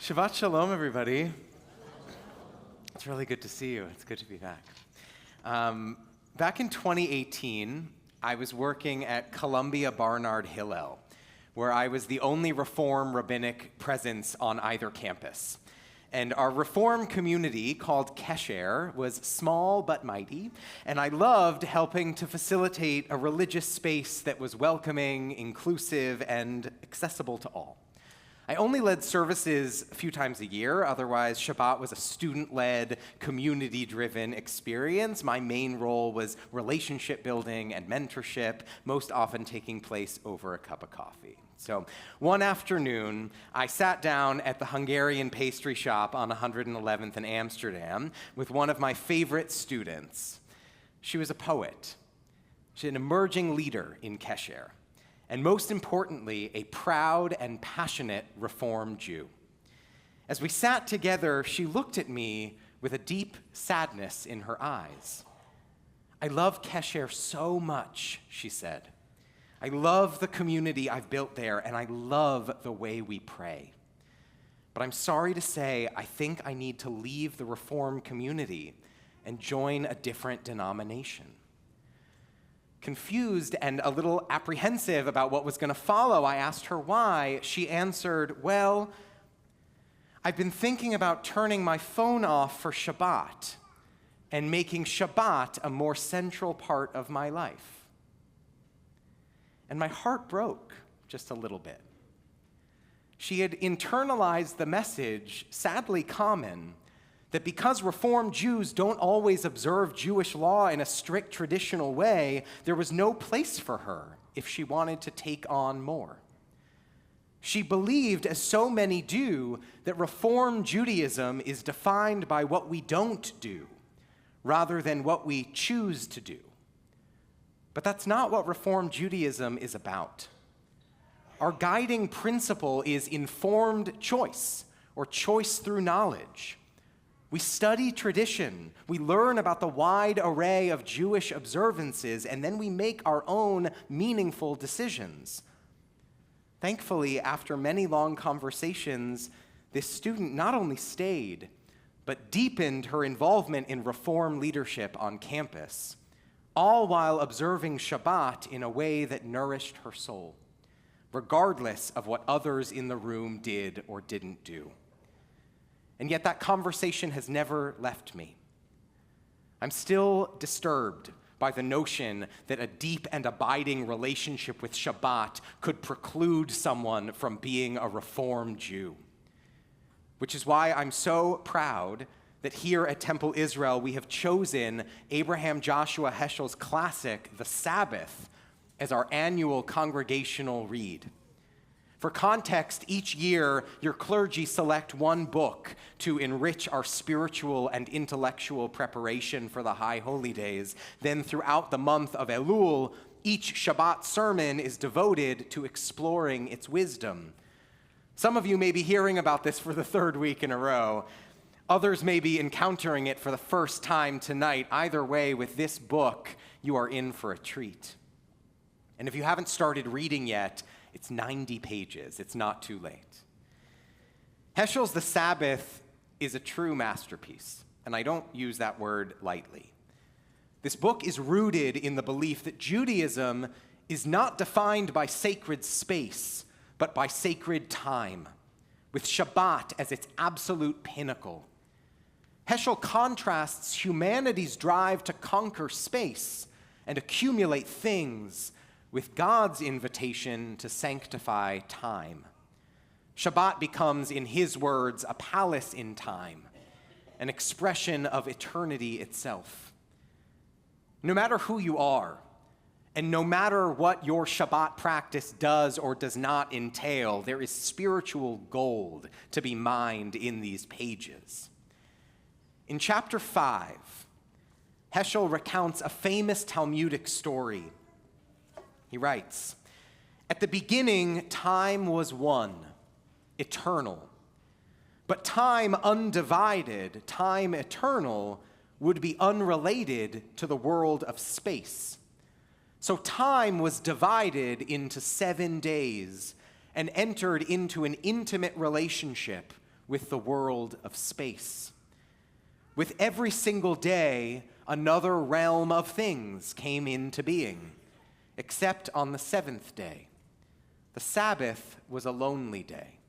Shabbat shalom, everybody. It's really good to see you. It's good to be back. Back in 2018, I was working at Columbia Barnard Hillel, where I was the only Reform rabbinic presence on either campus. And our Reform community, called Kesher, was small but mighty, and I loved helping to facilitate a religious space that was welcoming, inclusive, and accessible to all. I only led services a few times a year. Otherwise, Shabbat was a student-led, community-driven experience. My main role was relationship building and mentorship, most often taking place over a cup of coffee. So one afternoon, I sat down at the Hungarian pastry shop on 111th in Amsterdam with one of my favorite students. She was a poet. She's an emerging leader in Kesher, and most importantly, a proud and passionate Reform Jew. As we sat together, she looked at me with a deep sadness in her eyes. "I love Kesher so much," she said. "I love the community I've built there, and I love the way we pray. But I'm sorry to say, I think I need to leave the Reform community and join a different denomination." Confused and a little apprehensive about what was going to follow, I asked her why. She answered, "Well, I've been thinking about turning my phone off for Shabbat and making Shabbat a more central part of my life." And my heart broke just a little bit. She had internalized the message, sadly common, that because Reform Jews don't always observe Jewish law in a strict traditional way, there was no place for her if she wanted to take on more. She believed, as so many do, that Reform Judaism is defined by what we don't do, rather than what we choose to do. But that's not what Reform Judaism is about. Our guiding principle is informed choice, or choice through knowledge. We study tradition, we learn about the wide array of Jewish observances, and then we make our own meaningful decisions. Thankfully, after many long conversations, this student not only stayed, but deepened her involvement in Reform leadership on campus, all while observing Shabbat in a way that nourished her soul, regardless of what others in the room did or didn't do. And yet that conversation has never left me. I'm still disturbed by the notion that a deep and abiding relationship with Shabbat could preclude someone from being a Reform Jew. Which is why I'm so proud that here at Temple Israel we have chosen Abraham Joshua Heschel's classic, The Sabbath, as our annual congregational read. For context, each year, your clergy select one book to enrich our spiritual and intellectual preparation for the High Holy Days. Then throughout the month of Elul, each Shabbat sermon is devoted to exploring its wisdom. Some of you may be hearing about this for the third week in a row. Others may be encountering it for the first time tonight. Either way, with this book, you are in for a treat. And if you haven't started reading yet, it's 90 pages. It's not too late. Heschel's The Sabbath is a true masterpiece, and I don't use that word lightly. This book is rooted in the belief that Judaism is not defined by sacred space, but by sacred time, with Shabbat as its absolute pinnacle. Heschel contrasts humanity's drive to conquer space and accumulate things with God's invitation to sanctify time. Shabbat becomes, in his words, a palace in time, an expression of eternity itself. No matter who you are, and no matter what your Shabbat practice does or does not entail, there is spiritual gold to be mined in these pages. In chapter 5, Heschel recounts a famous Talmudic story. He writes, "At the beginning, time was one, eternal. But time undivided, time eternal, would be unrelated to the world of space. So time was divided into 7 days and entered into an intimate relationship with the world of space. With every single day, another realm of things came into being, except on the seventh day. The Sabbath was a lonely day.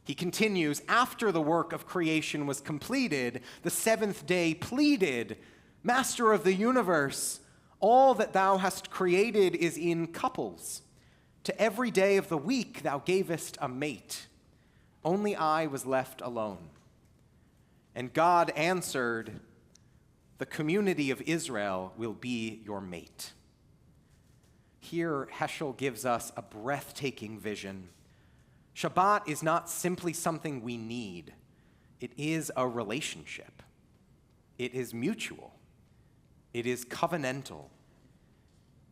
He continues, after the work of creation was completed, the seventh day pleaded, Master of the universe, all that thou hast created is in couples. To every day of the week thou gavest a mate. Only I was left alone. And God answered, the community of Israel will be your mate. Here, Heschel gives us a breathtaking vision. Shabbat is not simply something we need. It is a relationship. It is mutual. It is covenantal.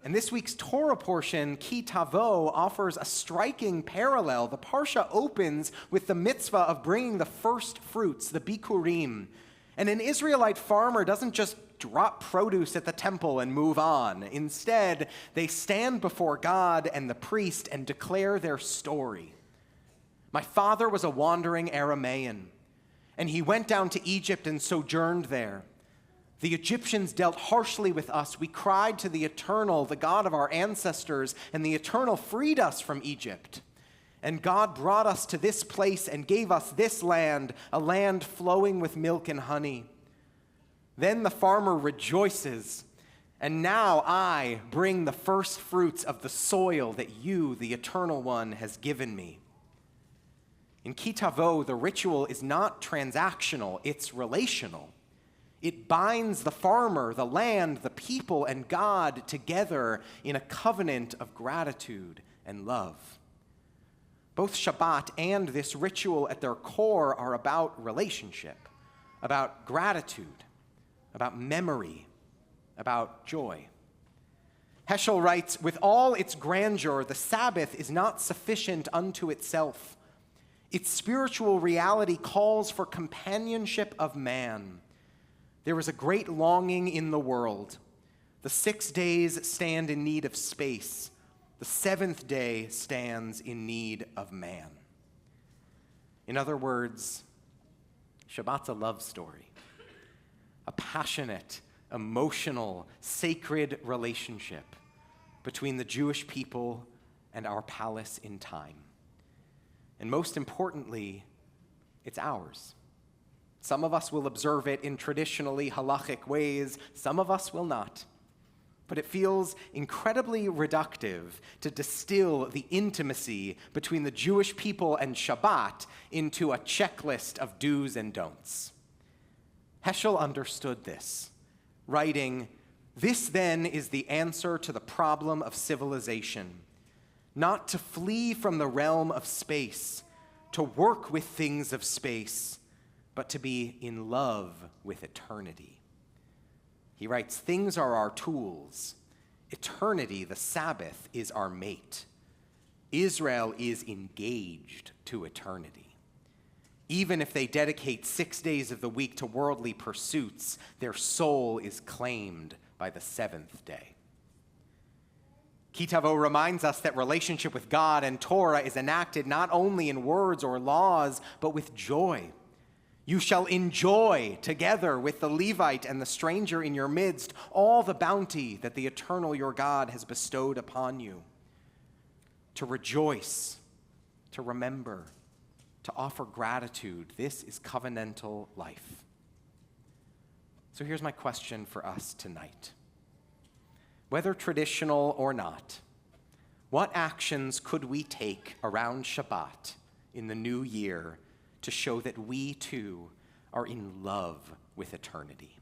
And this week's Torah portion, Ki Tavo, offers a striking parallel. The Parsha opens with the mitzvah of bringing the first fruits, the bikurim. And an Israelite farmer doesn't just drop produce at the temple and move on. Instead, they stand before God and the priest and declare their story. My father was a wandering Aramaean, and he went down to Egypt and sojourned there. The Egyptians dealt harshly with us. We cried to the Eternal, the God of our ancestors, and the Eternal freed us from Egypt. And God brought us to this place and gave us this land, a land flowing with milk and honey. Then the farmer rejoices, and now I bring the first fruits of the soil that you, the Eternal One, has given me. In Ki Tavo, the ritual is not transactional, it's relational. It binds the farmer, the land, the people, and God together in a covenant of gratitude and love. Both Shabbat and this ritual at their core are about relationship, about gratitude, about memory, about joy. Heschel writes, with all its grandeur, the Sabbath is not sufficient unto itself. Its spiritual reality calls for companionship of man. There is a great longing in the world. The 6 days stand in need of space. The seventh day stands in need of man. In other words, Shabbat's a love story, a passionate, emotional, sacred relationship between the Jewish people and our palace in time. And most importantly, it's ours. Some of us will observe it in traditionally halachic ways, some of us will not. But it feels incredibly reductive to distill the intimacy between the Jewish people and Shabbat into a checklist of do's and don'ts. Heschel understood this, writing, this then is the answer to the problem of civilization, not to flee from the realm of space, to work with things of space, but to be in love with eternity. He writes, things are our tools. Eternity, the Sabbath, is our mate. Israel is engaged to eternity. Even if they dedicate 6 days of the week to worldly pursuits, their soul is claimed by the seventh day. Ki Tavo reminds us that relationship with God and Torah is enacted not only in words or laws, but with joy. You shall enjoy together with the Levite and the stranger in your midst all the bounty that the Eternal your God has bestowed upon you. To rejoice, to remember, to offer gratitude, this is covenantal life. So here's my question for us tonight. Whether traditional or not, what actions could we take around Shabbat in the new year to show that we, too, are in love with eternity?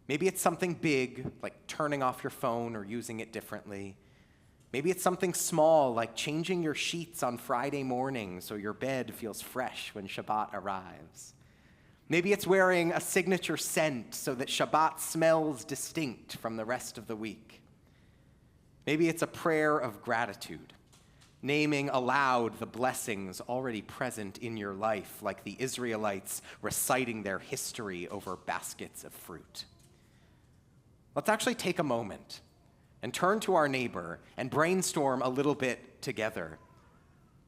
Maybe it's something big, like turning off your phone or using it differently. Maybe it's something small, like changing your sheets on Friday morning so your bed feels fresh when Shabbat arrives. Maybe it's wearing a signature scent so that Shabbat smells distinct from the rest of the week. Maybe it's a prayer of gratitude, naming aloud the blessings already present in your life, like the Israelites reciting their history over baskets of fruit. Let's actually take a moment and turn to our neighbor and brainstorm a little bit together.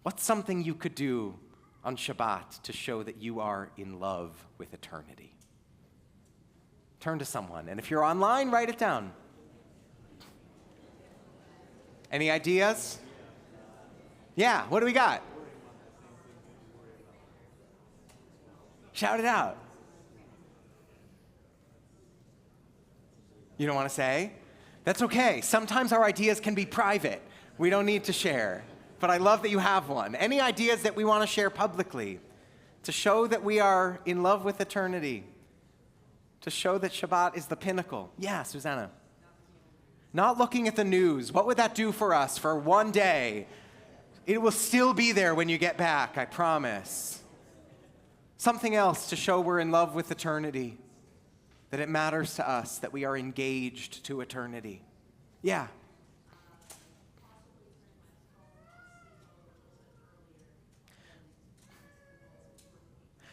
What's something you could do on Shabbat to show that you are in love with eternity? Turn to someone, and if you're online, write it down. Any ideas? Yeah, what do we got? Shout it out. You don't want to say? That's okay. Sometimes our ideas can be private. We don't need to share. But I love that you have one. Any ideas that we want to share publicly to show that we are in love with eternity? To show that Shabbat is the pinnacle? Yeah, Susanna. Not looking at the news. What would that do for us for one day? It will still be there when you get back, I promise. Something else to show we're in love with eternity, that it matters to us, that we are engaged to eternity. Yeah.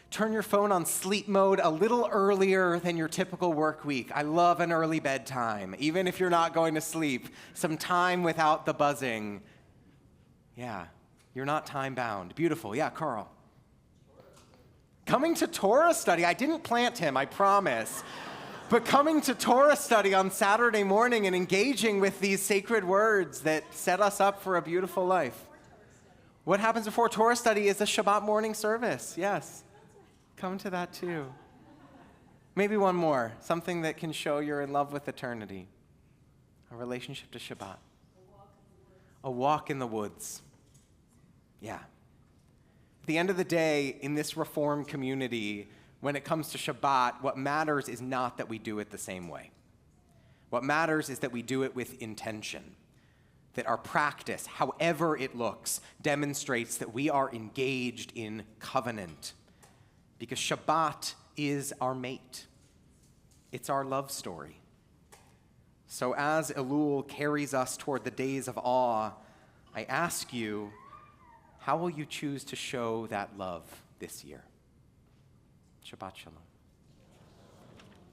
Turn your phone on sleep mode a little earlier than your typical work week. I love an early bedtime, even if you're not going to sleep. Some time without the buzzing. Yeah, you're not time-bound. Beautiful. Yeah, Carl. Coming to Torah study. I didn't plant him, I promise. But coming to Torah study on Saturday morning and engaging with these sacred words that set us up for a beautiful life. What happens before Torah study is a Shabbat morning service. Yes. Come to that too. Maybe one more. Something that can show you're in love with eternity. A relationship to Shabbat. A walk in the woods. Yeah. At the end of the day, in this Reformed community, when it comes to Shabbat, what matters is not that we do it the same way. What matters is that we do it with intention. That our practice, however it looks, demonstrates that we are engaged in covenant. Because Shabbat is our mate. It's our love story. So as Elul carries us toward the days of awe, I ask you, how will you choose to show that love this year? Shabbat Shalom.